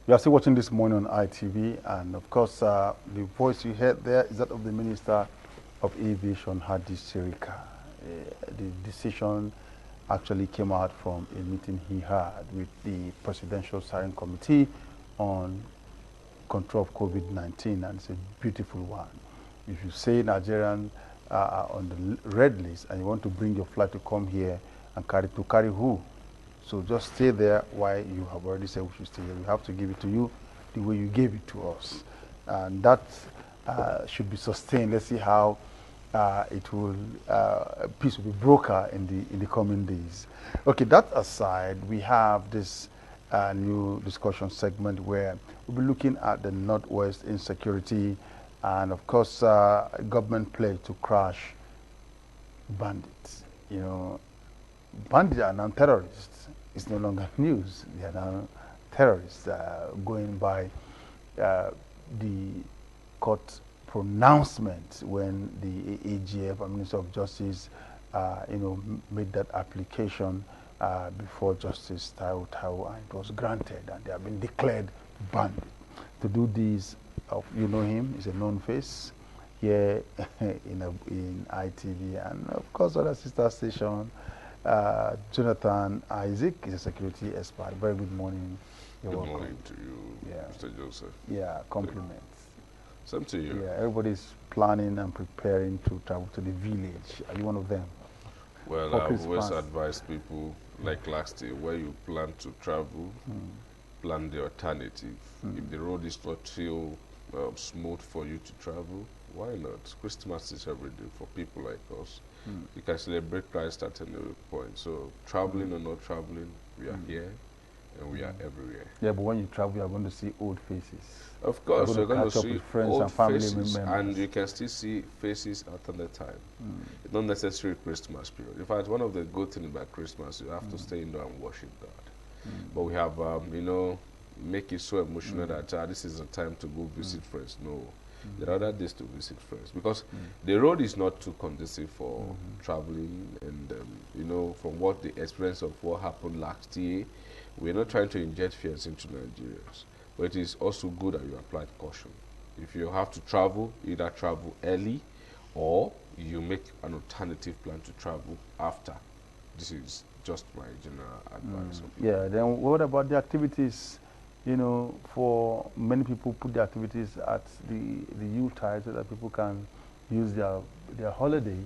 You are still watching This Morning on ITV, and of course, the voice you heard there is that of the Minister of Aviation, Hadi Sirika. The decision actually came out from a meeting he had with the Presidential Steering Committee on control of COVID-19, and it's a beautiful one. If you say Nigerians are on the red list and you want to bring your flight to come here and carry who? So just stay there while you have already said we should stay here. We have to give it to you the way you gave it to us. And that should be sustained. Let's see how it will, peace will be broker in the coming days. Okay, that aside, we have this new discussion segment where we'll be looking at the Northwest insecurity and, of course, government pledge to crash bandits. You know, bandits are now terrorists. It's no longer news. They are now terrorists going by the court pronouncement when the AGF, Minister of Justice, made that application before Justice Taiwo, and it was granted, and they have been declared bandit. To do this, you know him, he's a known face here in ITV, and of course other sister station. Jonathan Isaac is a security expert. Very good morning. Good morning to you, Mr. Joseph. Yeah, compliments. Same to you. Yeah, everybody's planning and preparing to travel to the village. Are you one of them? Well, I've always advised people, like last year, where you plan to travel, plan the alternative. If the road is not too smooth for you to travel, why not? Christmas is every day for people like us. You can celebrate Christ at any point. So traveling or not traveling, we are here and we are everywhere. Yeah, but when you travel, you are going to see old faces. Of course, you're going to see friends old and family faces, members. and you can still see faces at another time. It's not necessarily Christmas period. In fact, one of the good things about Christmas, you have to stay indoor and worship God. But we have, make it so emotional that this is a time to go visit friends. No. There are other days to visit friends because the road is not too conducive for traveling, and from what the experience of what happened last year, we're not trying to inject fears into Nigerians, but it is also good that you applied caution. If you have to travel, either travel early or you make an alternative plan to travel after. This is just my general advice. Yeah, then what about the activities? For many people, put the activities at the Yuletide so that people can use their holiday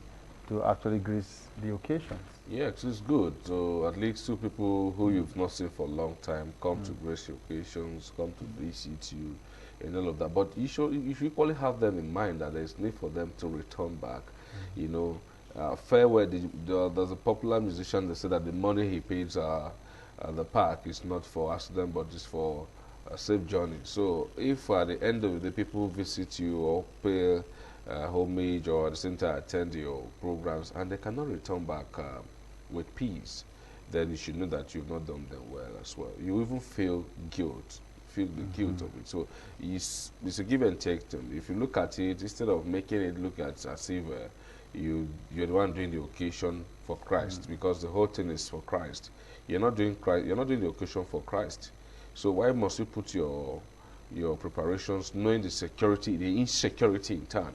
to actually grace the occasions. Yes, it's good. So at least two people who you've not seen for a long time come to grace your occasions, come to visit you, and all of that. But you should equally have them in mind that there's need for them to return back. Farewell. There's a popular musician that said that the money he pays the park is not for accident, but it's for a safe journey. So if at the end of the day people visit you or pay homage or at the same time attend your programs and they cannot return back with peace, then you should know that you've not done them well as well. You even feel guilt, feel the guilt of it. So it's a give and take thing. If you look at it, instead of making it look at as if you're the one doing the occasion for Christ, because the whole thing is for Christ. You're not doing the occasion for Christ. So why must you put your preparations knowing the insecurity in turn,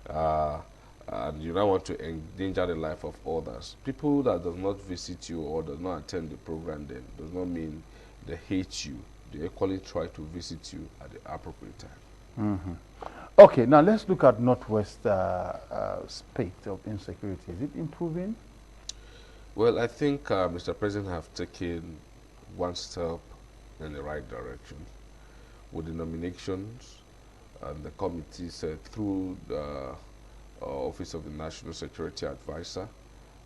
and you don't want to endanger the life of others? People that does not visit you or does not attend the program then does not mean they hate you. They equally try to visit you at the appropriate time. Okay, now let's look at Northwest spate of insecurity. Is it improving? Well, I think Mr. President have taken one step in the right direction with the nominations and the committees through the Office of the National Security Advisor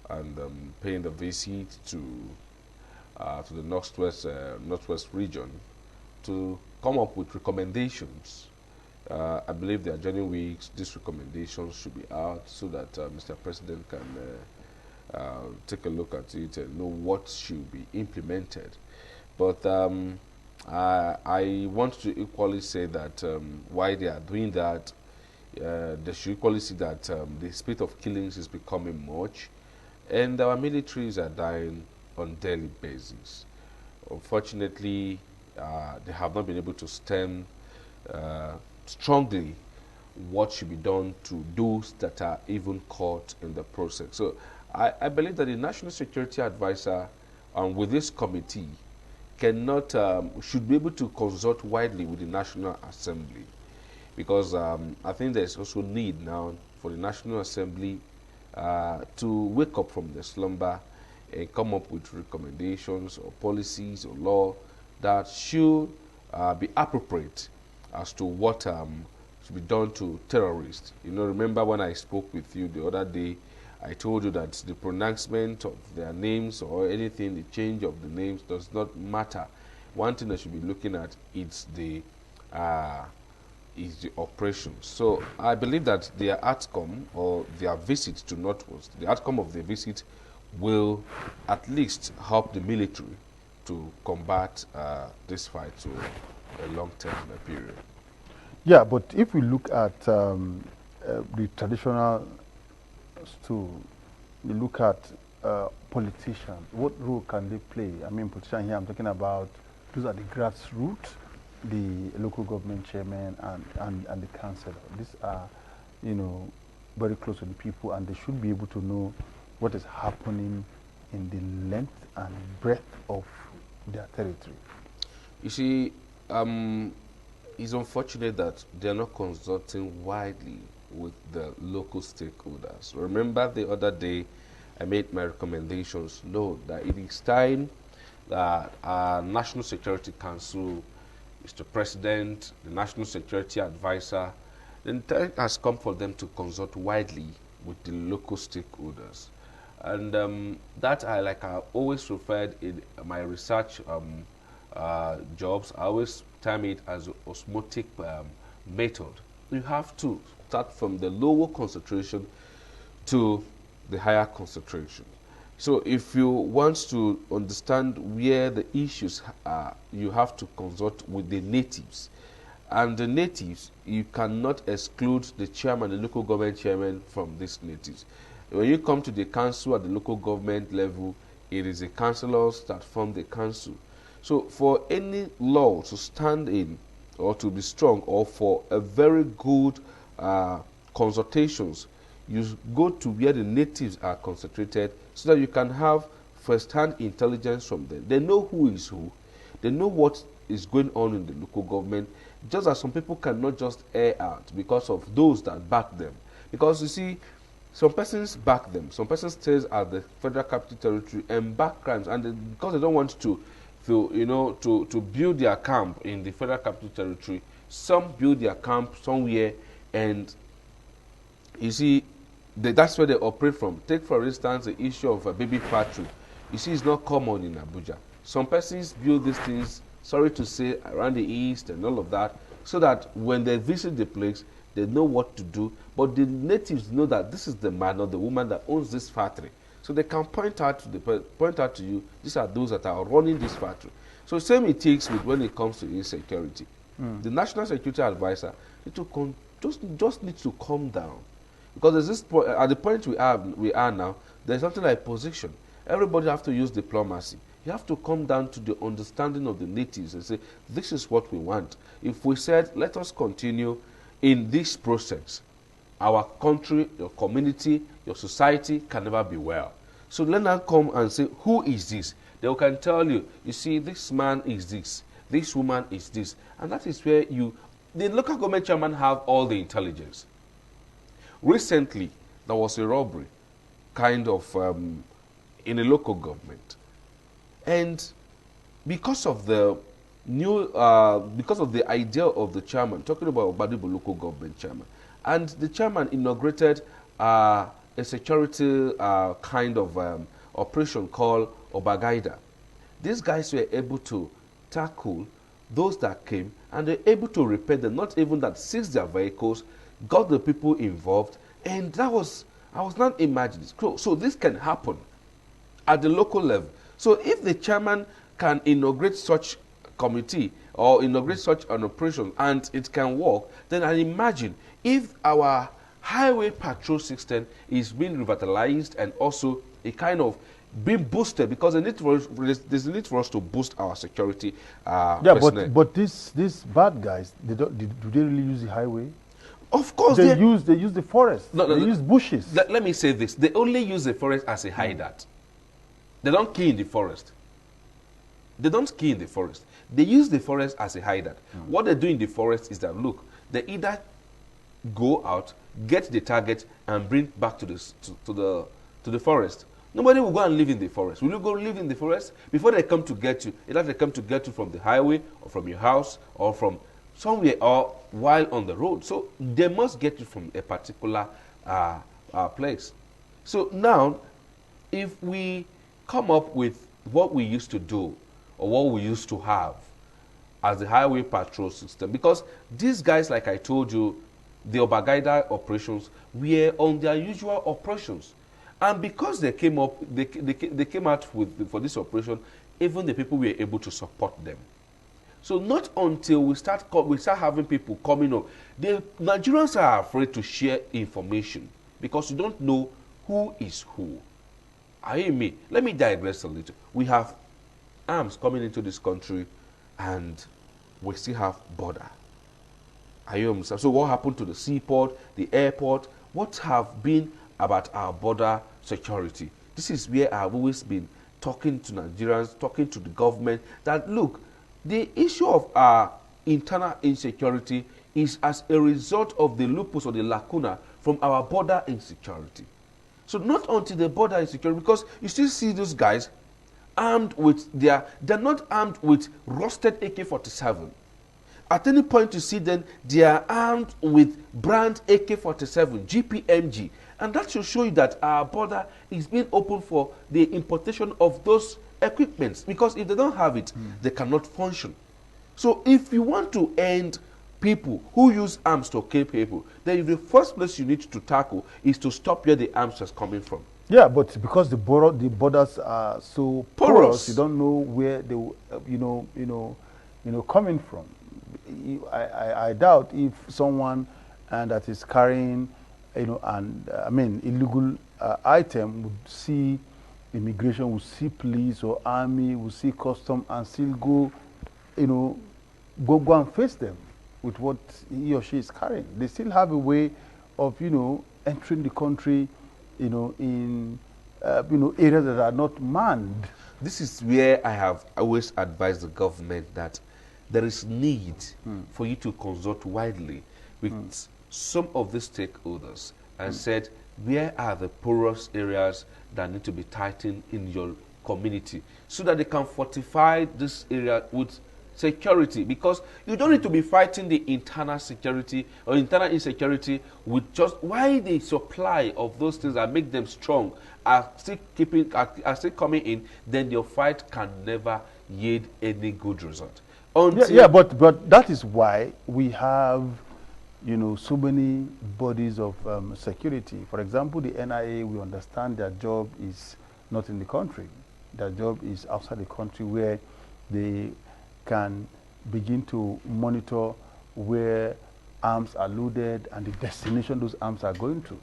and paying the visit to the Northwest region to come up with recommendations. I believe the adjoining weeks, these recommendations should be out so that Mr. President can take a look at it and know what should be implemented. But I want to equally say that while they are doing that, they should equally see that the spate of killings is becoming much, and our militaries are dying on daily basis. Unfortunately, they have not been able to stem strongly what should be done to those that are even caught in the process. So I believe that the National Security Advisor with this committee cannot, should be able to consult widely with the National Assembly, because I think there's also need now for the National Assembly to wake up from the slumber and come up with recommendations or policies or law that should be appropriate as to what should be done to terrorists. You know, remember when I spoke with you the other day, I told you that the pronouncement of their names or anything, the change of the names does not matter. One thing that should be looking at is the operation. So I believe that their outcome or their visit to Northwest, the outcome of the visit will at least help the military to combat this fight to a long-term period. Yeah, but if we look at the traditional stool, we look at politicians, what role can they play? I mean, politician here, I'm talking about those are the grassroots, the local government chairman and the councillor. These are, you know, very close to the people, and they should be able to know what is happening in the length and breadth of their territory. You see, it's unfortunate that they're not consulting widely with the local stakeholders. Remember the other day, I made my recommendations known that it is time that our National Security Council, Mr. President, the National Security Advisor, the time has come for them to consult widely with the local stakeholders. And that I always referred in my research jobs, I always term it as osmotic method. You have to start from the lower concentration to the higher concentration. So if you want to understand where the issues are, you have to consult with the natives. And the natives, you cannot exclude the chairman, the local government chairman from these natives. When you come to the council at the local government level, it is the councillors that form the council. So for any law to stand in or to be strong, or for a very good consultations, you go to where the natives are concentrated so that you can have first-hand intelligence from them. They know who is who. They know what is going on in the local government, just as some people cannot just air out because of those that back them. Because you see, some persons back them. Some persons stays at the Federal Capital Territory and back crimes, and because they don't want to build their camp in the Federal Capital Territory, some build their camp somewhere, and you see, that's where they operate from. Take, for instance, the issue of a baby factory. You see, it's not common in Abuja. Some persons build these things, sorry to say, around the east and all of that, so that when they visit the place, they know what to do. But the natives know that this is the man or the woman that owns this factory. So they can point out to you, these are those that are running this factory. So same it takes with when it comes to insecurity. The National Security Advisor just needs to calm down. Because there's this at the point we are now, there's something like position. Everybody have to use diplomacy. You have to come down to the understanding of the natives and say, this is what we want. If we said, let us continue in this process, our country, your community, your society can never be well. So let them come and say, who is this? They can tell you, you see, this man is this woman is this. And that is where the local government chairman have all the intelligence. Recently, there was a robbery, kind of, in a local government. And because of the idea of the chairman, talking about Obadibo local government chairman, and the chairman inaugurated a security kind of operation called Obagaida. These guys were able to tackle those that came, and they're able to repair them, not even that, seized their vehicles, got the people involved, and I was not imagining. So this can happen at the local level. So if the chairman can inaugurate such committee or inaugurate such an operation and it can work, then I imagine if our highway patrol system is being revitalized and also a kind of being boosted because there's a need for us to boost our security. Yeah, but these bad guys, do they really use the highway? Of course, they use the forest. They use bushes. Let me say this: they only use the forest as a hideout. They don't kill in the forest. They don't kill in the forest. They use the forest as a hideout. What they do in the forest is that, look, they either go out, get the target, and bring back to the forest. Nobody will go and live in the forest. Will you go live in the forest? Before they come to get you, either they come to get you from the highway or from your house or from somewhere or while on the road. So they must get you from a particular place. So now, if we come up with what we used to do or what we used to have as the highway patrol system, because these guys, like I told you, the Obagaida operations were on their usual operations. And because they came up, they came out for this operation, even the people were able to support them. So not until we start having people coming up, the Nigerians are afraid to share information because you don't know who is who. Are you me? Let me digress a little. We have arms coming into this country, and we still have border. Are you understand? So what happened to the seaport, the airport? What have been about our border security? This is where I've always been talking to Nigerians, talking to the government, that look, the issue of our internal insecurity is as a result of the loopholes or the lacuna from our border insecurity. So not until the border insecurity, because you still see those guys armed with they're not armed with rusted AK-47. At any point you see them, they are armed with brand AK-47, GPMG. And that should show you that our border is being open for the importation of those equipments. Because if they don't have it, they cannot function. So if you want to end people who use arms to kill people, then the first place you need to tackle is to stop where the arms is coming from. Yeah, but because the borders are so porous, you don't know where they, coming from. I doubt if someone that is carrying, illegal item would see immigration, would see police or army, would see custom and still go, go and face them with what he or she is carrying. They still have a way of, entering the country, in areas that are not manned. This is where I have always advised the government that there is need for you to consult widely with some of the stakeholders and said, where are the porous areas that need to be tightened in your community so that they can fortify this area with security, because you don't need to be fighting the internal security or internal insecurity with just why the supply of those things that make them strong are still coming in, then your fight can never yield any good result. But that is why we have, so many bodies of security. For example, the NIA, we understand their job is not in the country. Their job is outside the country, where they can begin to monitor where arms are loaded and the destination those arms are going to.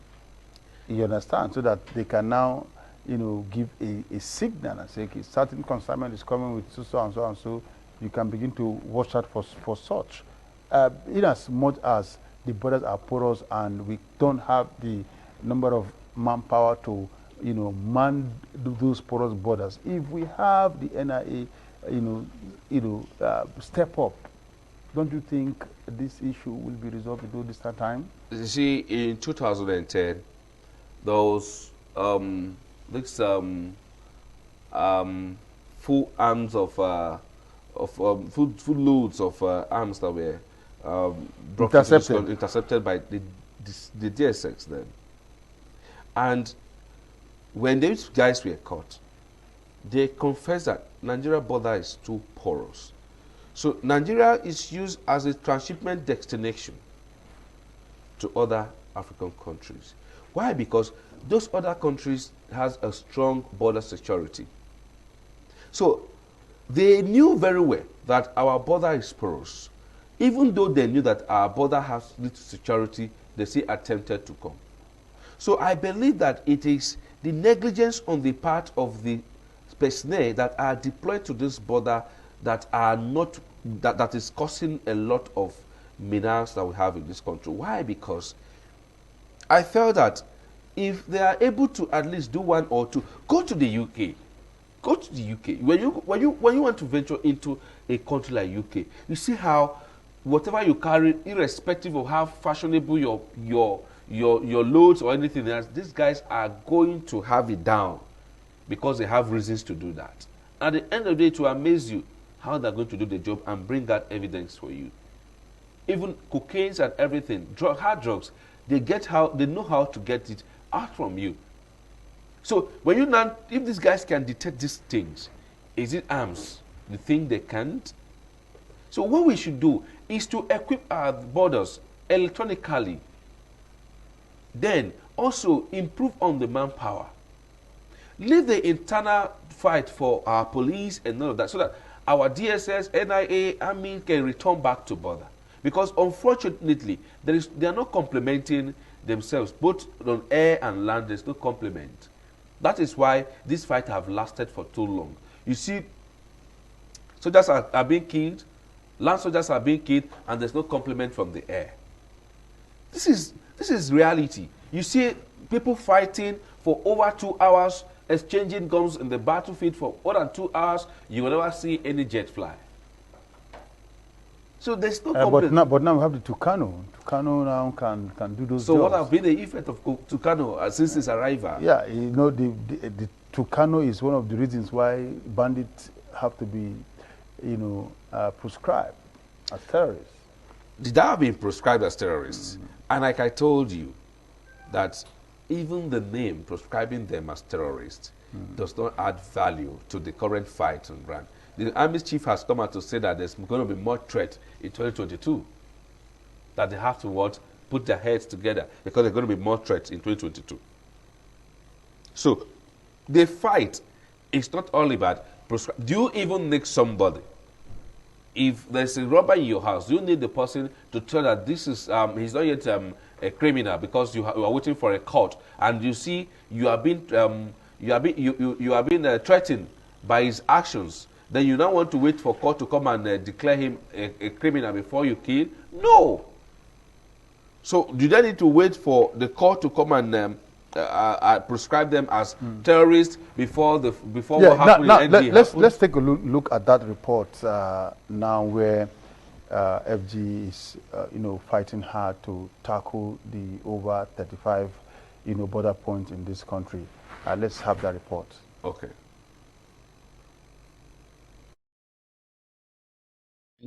You understand? So that they can now, give a signal and say, okay, certain consignment is coming with so and so and so. You can begin to watch out for such. In as much as the borders are porous and we don't have the number of manpower to, man those porous borders, if we have the NIA, step up, don't you think this issue will be resolved within this time? You see, in 2010, those full arms of full loads of arms that were intercepted by the DSX then. And when these guys were caught, they confessed that Nigeria border is too porous. So Nigeria is used as a transshipment destination to other African countries. Why? Because those other countries has a strong border security. So they knew very well that our border is porous. Even though they knew that our border has little security, they still attempted to come. So I believe that it is the negligence on the part of the personnel that are deployed to this border that are not, that is causing a lot of menace that we have in this country. Why? Because I felt that if they are able to at least do one or two, go to the UK. Go to the UK. When you want to venture into a country like UK, you see how whatever you carry, irrespective of how fashionable your loads or anything else, these guys are going to have it down because they have reasons to do that. At the end of the day, to amaze you how they're going to do the job and bring that evidence for you. Even cocaine and everything, hard drugs, they know how to get it out from you. So when you now, if these guys can detect these things, is it arms? The thing they can't? So what we should do is to equip our borders electronically. Then also improve on the manpower. Leave the internal fight for our police and all of that so that our DSS, NIA, Army can return back to border. Because unfortunately, they are not complementing themselves, both on air and land. There's no complement. That is why this fight have lasted for too long. You see, soldiers are being killed, land soldiers are being killed, and there's no complement from the air. This is reality. You see people fighting for over 2 hours, exchanging guns in the battlefield for more than 2 hours. You will never see any jet fly. So there's no but now we have the Tucano. Tucano now can do those so jobs. what have been the effect of Tucano since its arrival? Yeah, you know, the Tucano is one of the reasons why bandits have to be, you know, prescribed as terrorists. They have been prescribed as terrorists. And like I told you, that even the name prescribing them as terrorists does not add value to the current fight on ground. The army chief has come out to say that there's going to be more threat in 2022. That they have to put their heads together because there's going to be more threats in 2022. So the fight is not all about do you even need somebody? If there's a robber in your house, you need the person to tell that this is he's not yet a criminal because you are waiting for a court, and you see you are being threatened by his actions. Then you now want to wait for court to come and declare him a criminal before you kill? No. So do they need to wait for the court to come and prescribe them as terrorists before what happened in ND? Let's take a look at that report now, where FG is you know, fighting hard to tackle the over 35 you know, border points in this country. Let's have that report. Okay.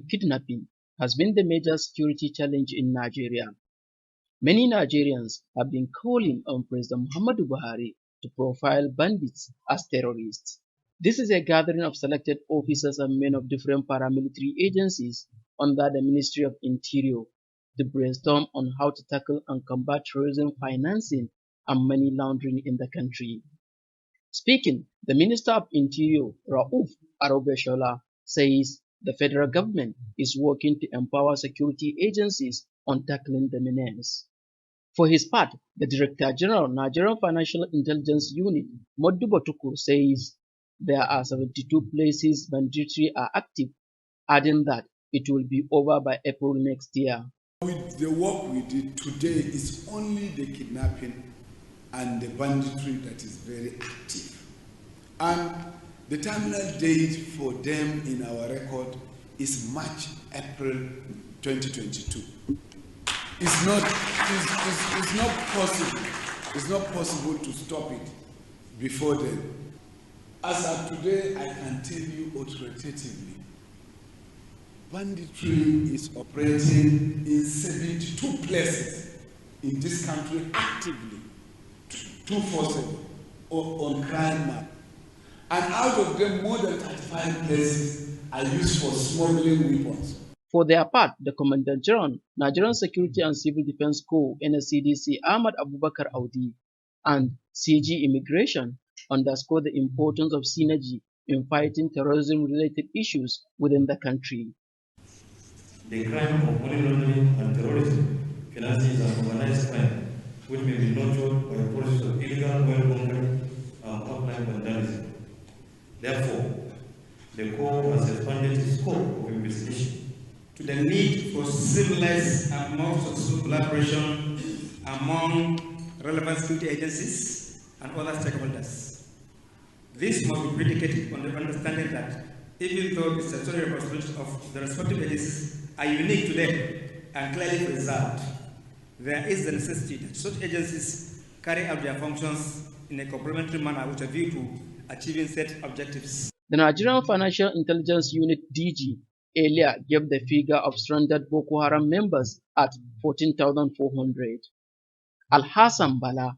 Kidnapping has been the major security challenge in Nigeria. Many Nigerians have been calling on President Muhammadu Buhari to profile bandits as terrorists. This is a gathering of selected officers and men of different paramilitary agencies under the Ministry of Interior to brainstorm on how to tackle and combat terrorism financing and money laundering in the country. Speaking, the Minister of Interior, Rauf Arobeshola, says the federal government is working to empower security agencies on tackling the menace. For his part, the Director General, Nigerian Financial Intelligence Unit, Modubo Tukur, says there are 72 places banditry are active, adding that it will be over by April next year. With the work we did today, is only the kidnapping and the banditry that is very active. And the terminal date for them in our record is March, April 2022. It's not possible. It's not possible to stop it before then. As of today, I can tell you authoritatively, banditry is operating in 72 places in this country actively, 247 on crime map. And out of them, more than 35 places are used for smuggling weapons. For their part, the Commandant General, Nigerian Security and Civil Defense Corps, NSCDC, Ahmad Abubakar Audi, and CG Immigration underscore the importance of synergy in fighting terrorism-related issues within the country. The crime of money laundering and terrorism, financing and organized crime which may be nurtured by a process of illegal oil bunkering and pipeline vandalism. Therefore, the Corps has expanded its scope of investigation to the need for seamless and more successful collaboration among relevant security agencies and other stakeholders. This must be predicated on the understanding that even though the statutory responsibilities of the respective agencies are unique to them and clearly preserved, there is the necessity that such agencies carry out their functions in a complementary manner with a view to achieving set objectives. The Nigerian Financial Intelligence Unit (DG) earlier gave the figure of stranded Boko Haram members at 14,400. Al-Hassan Bala,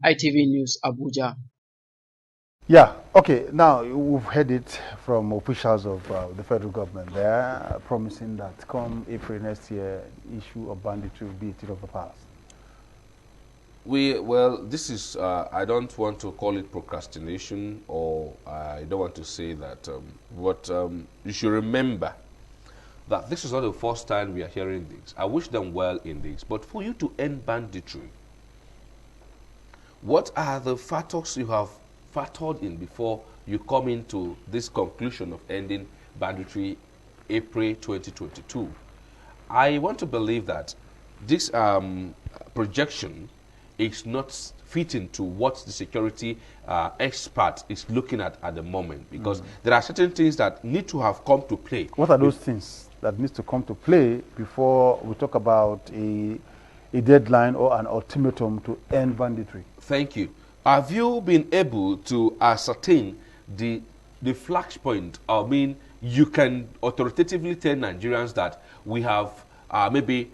ITV News, Abuja. Yeah, okay, now we've heard it from officials of the federal government there, promising that come April next year, issue of banditry will be a thing of the past. Well, this is, I don't want to call it procrastination, or I don't want to say that, you should remember that this is not the first time we are hearing this. I wish them well in this, but for you to end banditry, what are the factors you have factored in before you come into this conclusion of ending banditry April 2022? I want to believe that this projection is not fitting to what the security expert is looking at the moment, because there are certain things that need to have come to play. What are those things that needs to come to play before we talk about a deadline or an ultimatum to end banditry? Thank you. Have you been able to ascertain the flashpoint? I mean, you can authoritatively tell Nigerians that we have maybe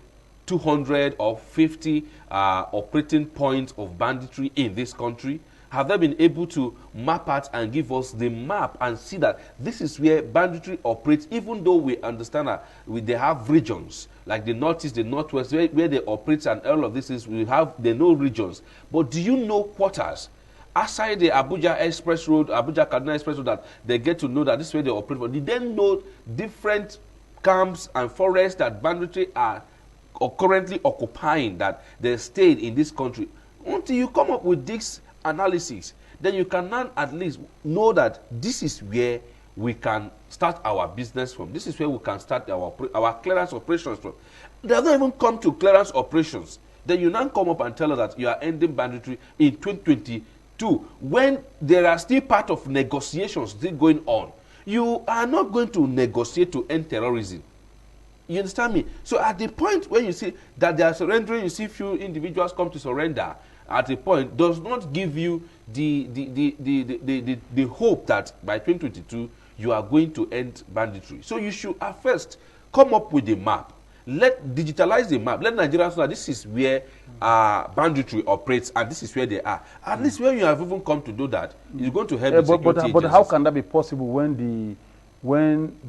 200 or 50 operating points of banditry in this country. Have they been able to map out and give us the map and see that this is where banditry operates, even though we understand that they have regions like the northeast, the northwest, where they operate, and all of this is they know regions. But do you know quarters aside the Abuja Express Road, Abuja Kaduna Express Road, that they get to know that this is where they operate? But did they know different camps and forests that banditry are currently occupying, that they stayed in this country? Until you come up with this analysis, then you can now at least know that this is where we can start our business from. This is where we can start our clearance operations from. They have not even come to clearance operations. Then you now come up and tell us that you are ending banditry in 2022, when there are still part of negotiations still going on. You are not going to negotiate to end terrorism. You understand me? So at the point when you see that they are surrendering, you see few individuals come to surrender, at a point does not give you the hope that by 2022 you are going to end banditry. So you should at first come up with a map. Digitalize the map. Let Nigerians know that this is where banditry operates and this is where they are. At least when you have even come to do that, it's going to help the security agencies. But how can that be possible when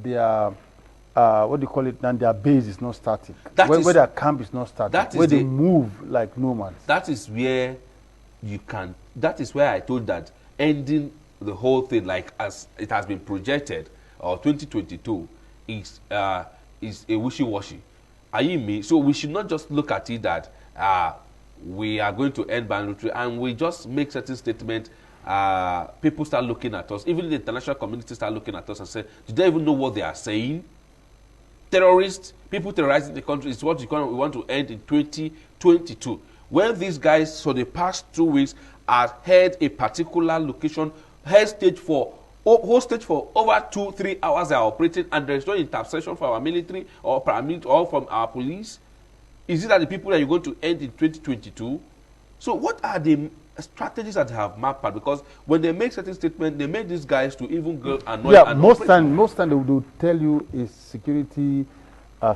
they are what do you call it now? Their base is not static. Where their camp is not static. Where they move like nomads. That is where you can. That is where I told that ending the whole thing, like as it has been projected, or 2022, is a wishy-washy. Are you me? So we should not just look at it that we are going to end banditry and we just make certain statements. People start looking at us. Even the international community start looking at us and say, do they even know what they are saying? Terrorists, people terrorizing the country is what we want to end in 2022. When these guys, for the past 2 weeks, have held a particular location, hostage for over 2-3 hours, they are operating, and there is no interception from our military or paramilitary or from our police. Is it that the people that you're going to end in 2022? So what are the strategies that they have mapped out? Because when they make certain statements, they make these guys to even go annoy. Yeah, most time they will tell you is security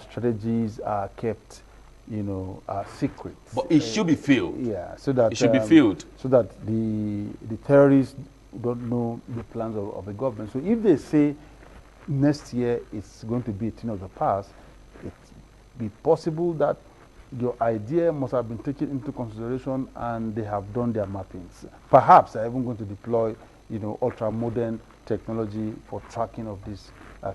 strategies are kept, secret. But it should be filled. Yeah, so that it should be filled, so that the terrorists don't know the plans of the government. So if they say next year it's going to be a thing of the past, it be possible that your idea must have been taken into consideration and they have done their mappings. Perhaps they're even going to deploy, ultra-modern technology for tracking of these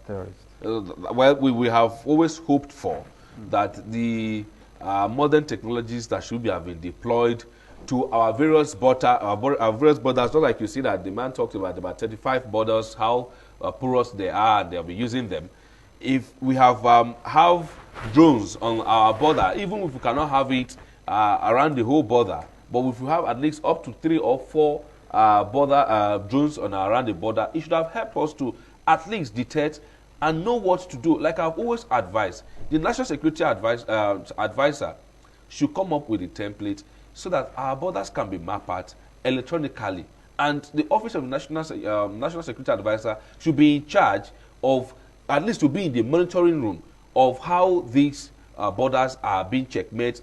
terrorists. Well, we have always hoped for that the modern technologies that should have been deployed to our various borders. Not like you see that the man talked about 35 borders, how porous they are, and they'll be using them. If we have drones on our border, even if we cannot have it around the whole border, but if we have at least up to 3 or 4 border drones around the border, it should have helped us to at least detect and know what to do. Like I've always advised, the National Security Advisor should come up with a template so that our borders can be mapped out electronically. And the Office of the National Security Advisor should be in charge of, at least to be in the monitoring room of how these borders are being checkmate,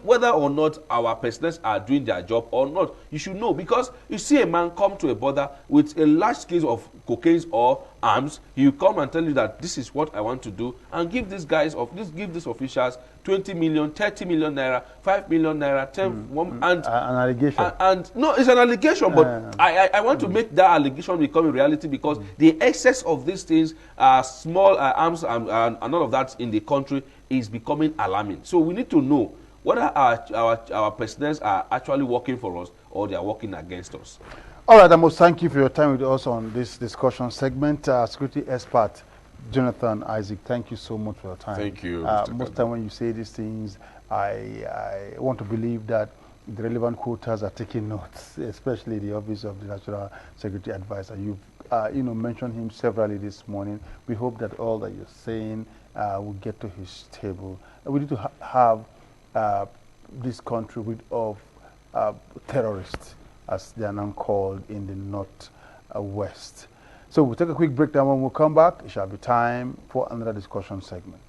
whether or not our personnel are doing their job or not. You should know, because you see a man come to a border with a large scale of cocaine or arms, he will come and tell you that this is what I want to do, and give these guys give these officials 20 million, 30 million naira, 5 million naira, 10 and an allegation. And no, it's an allegation, but I want to make that allegation become a reality, because the excess of these things, small arms and all of that in the country is becoming alarming. So we need to know whether our personnel are actually working for us or they are working against us. All right, I must thank you for your time with us on this discussion segment. Security expert Jonathan Isaac, thank you so much for your time. Thank you. Most time when you say these things, I want to believe that the relevant quotas are taking notes, especially the Office of the National Security Advisor. You've mentioned him severally this morning. We hope that all that you're saying will get to his table. We need to have this country rid of terrorists, as they are now called in the northwest. So we'll take a quick break. Then when we come back, it shall be time for another discussion segment.